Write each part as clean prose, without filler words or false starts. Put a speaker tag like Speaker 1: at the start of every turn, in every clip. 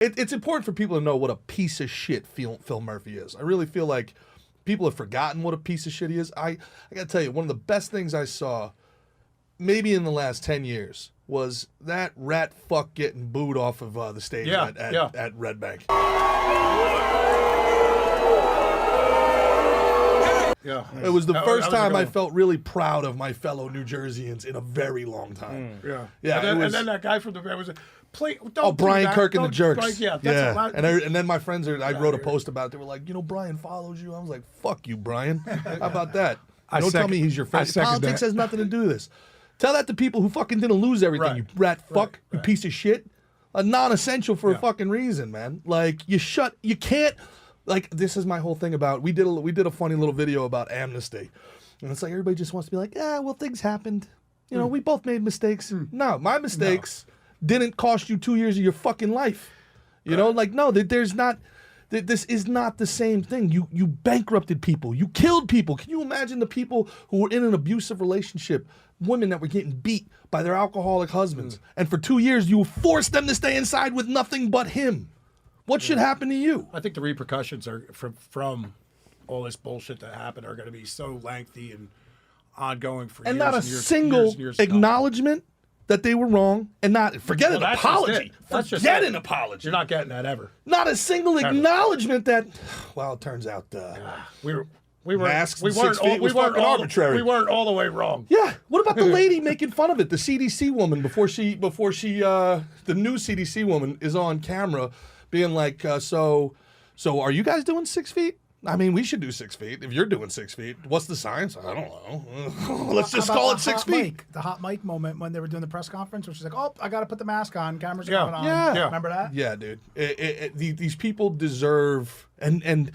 Speaker 1: it's important for people to know what a piece of shit Phil Murphy is. I really feel like people have forgotten what a piece of shit he is. I got to tell you, one of the best things I saw, maybe in the last 10 years, was that rat fuck getting booed off of the stage at Red Bank.
Speaker 2: Yeah.
Speaker 1: It was the first time I felt really proud of my fellow New Jerseyans in a very long time.
Speaker 2: Yeah. And then that guy from the band was
Speaker 1: Brian Kirk and the Jerks.
Speaker 2: That's
Speaker 1: and then my friends I wrote a post about it. They were like, Brian follows you. I was like, fuck you, Brian. How about that? Don't tell me he's your friend. Politics has nothing to do with this. Tell that to people who fucking didn't lose everything, you rat fuck, you piece of shit. A non-essential for a fucking reason, man. Like, you can't. Like, this is my whole thing about, we did a funny little video about amnesty. And it's like, everybody just wants to be like, things happened. We both made mistakes. No, my mistakes didn't cost you 2 years of your fucking life. There's not, this is not the same thing. You bankrupted people. You killed people. Can you imagine the people who were in an abusive relationship, women that were getting beat by their alcoholic husbands, and for 2 years you forced them to stay inside with nothing but him? What should happen to you?
Speaker 2: I think the repercussions are from all this bullshit that happened are going to be so lengthy and ongoing for years.
Speaker 1: And not a single acknowledgement that they were wrong, and forget an apology. Forget an apology.
Speaker 2: You're not getting that ever.
Speaker 1: Not a single acknowledgement that. Well, it turns out
Speaker 2: we weren't
Speaker 1: masks and 6 feet was fucking arbitrary.
Speaker 2: We weren't all the way wrong.
Speaker 1: Yeah. What about the lady making fun of it? The CDC woman before she the new CDC woman is on camera being like, so are you guys doing 6 feet? I mean, we should do 6 feet. If you're doing 6 feet, what's the science? I don't know. Let's just call it 6 feet.
Speaker 3: The hot mic moment when they were doing the press conference, which was like, I got to put the mask on. Cameras are going on. Yeah. Remember that?
Speaker 1: Yeah, dude. These people deserve, and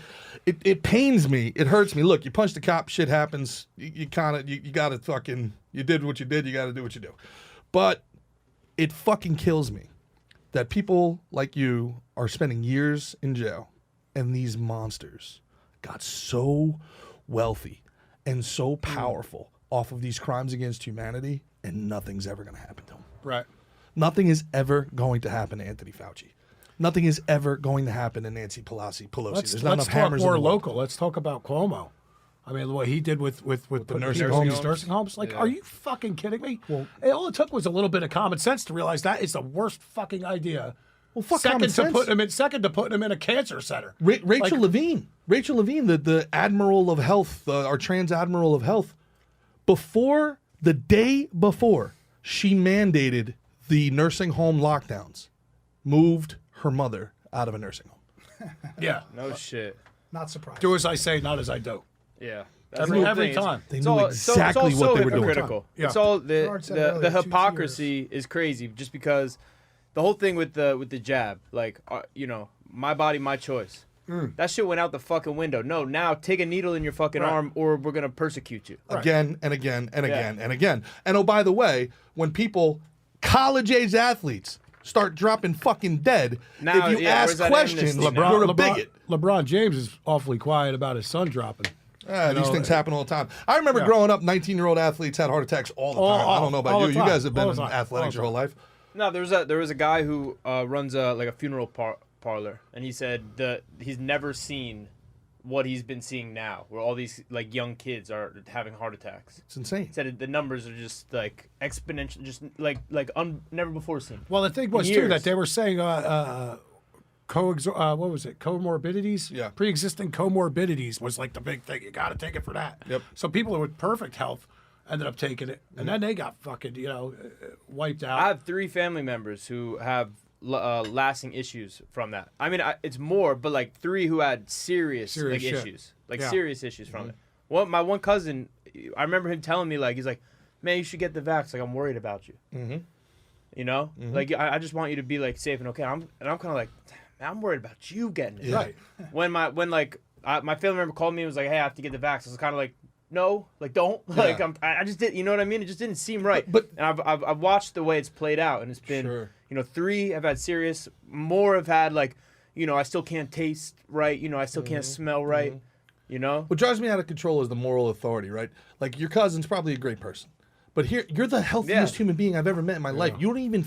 Speaker 1: it pains me. It hurts me. Look, you punched a cop, shit happens. You got to fucking, you did what you did. You got to do what you do. But it fucking kills me that people like you are spending years in jail, and these monsters got so wealthy and so powerful off of these crimes against humanity, and nothing's ever going to happen to them.
Speaker 2: Right.
Speaker 1: Nothing is ever going to happen to Anthony Fauci. Nothing is ever going to happen to Nancy Pelosi. There's not enough hammers in the world.
Speaker 2: More local. Let's talk about Cuomo. I mean, what he did with the nursing homes. Like, are you fucking kidding me? Well, all it took was a little bit of common sense to realize that is the worst fucking idea.
Speaker 1: Well, fuck common sense.
Speaker 2: Second to putting him in a cancer center.
Speaker 1: Rachel Levine, the Admiral of Health, our Trans Admiral of Health, the day before she mandated the nursing home lockdowns, moved her mother out of a nursing home.
Speaker 2: Yeah.
Speaker 4: No shit.
Speaker 3: Not surprised.
Speaker 2: Do as I say, not as I do.
Speaker 4: Yeah.
Speaker 2: Every time.
Speaker 1: They knew exactly what they were doing.
Speaker 4: Yeah. It's all the hypocrisy is crazy just because the whole thing with the jab, like, my body, my choice. That shit went out the fucking window. No, now take a needle in your fucking arm or we're going to persecute you.
Speaker 1: Again and again and again and again. And oh, by the way, when college-age athletes start dropping fucking dead,
Speaker 4: now,
Speaker 1: if you ask questions, you're a bigot.
Speaker 2: LeBron James is awfully quiet about his son dropping.
Speaker 1: These things happen all the time. I remember growing up, 19-year-old athletes had heart attacks all the time. I don't know about you. You guys have been in athletics your whole life.
Speaker 4: No, there was a guy who runs a funeral parlor, and he said that he's never seen what he's been seeing now, where all these like young kids are having heart attacks.
Speaker 1: It's insane.
Speaker 4: He said the numbers are just like exponential, just like never before seen.
Speaker 2: Well, the thing was too that they were saying comorbidities.
Speaker 1: Yeah,
Speaker 2: pre-existing comorbidities was like the big thing. You got to take it for that.
Speaker 1: Yep.
Speaker 2: So people with perfect health ended up taking it, and then they got fucking wiped out.
Speaker 4: I have 3 family members who have lasting issues from that. I mean, it's more, but like 3 who had serious issues, serious issues from it. Well, my one cousin, I remember him telling me he's like, man, you should get the vax. Like, I'm worried about you. Mm-hmm. Like I just want you to be like safe and okay. I'm kind of like, man, I'm worried about you getting it.
Speaker 1: Yeah.
Speaker 2: Right.
Speaker 4: When my family member called me and was like, hey, I have to get the vax. I was kind of like, no, like don't. Like I just did. You know what I mean? It just didn't seem right.
Speaker 1: But
Speaker 4: and I've watched the way it's played out, and it's been 3 have had serious. More have had I still can't taste right. I still can't smell right.
Speaker 1: What drives me out of control is the moral authority, right? Like, your cousin's probably a great person, but here you're the healthiest human being I've ever met in my life. You don't even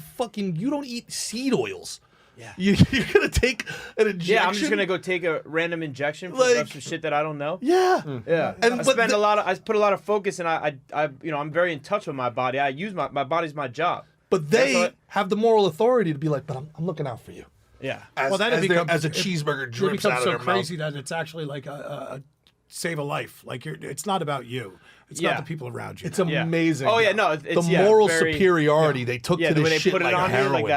Speaker 1: you don't eat seed oils.
Speaker 4: Yeah.
Speaker 1: You're gonna take an injection.
Speaker 4: Yeah, I'm just gonna go take a random injection for some shit that I don't know.
Speaker 1: Yeah.
Speaker 4: Yeah. And I put a lot of focus, and I I'm very in touch with my body. I use my body's my job.
Speaker 1: But they have the moral authority to be like, but I'm looking out for you.
Speaker 4: Yeah.
Speaker 1: As a cheeseburger drips out of their mouth.
Speaker 2: It becomes so crazy that it's actually like a save a life. Like it's not about you. It's not the people around you.
Speaker 1: It's amazing.
Speaker 4: Oh yeah, no, it's
Speaker 1: the moral superiority they took to this shit like heroin.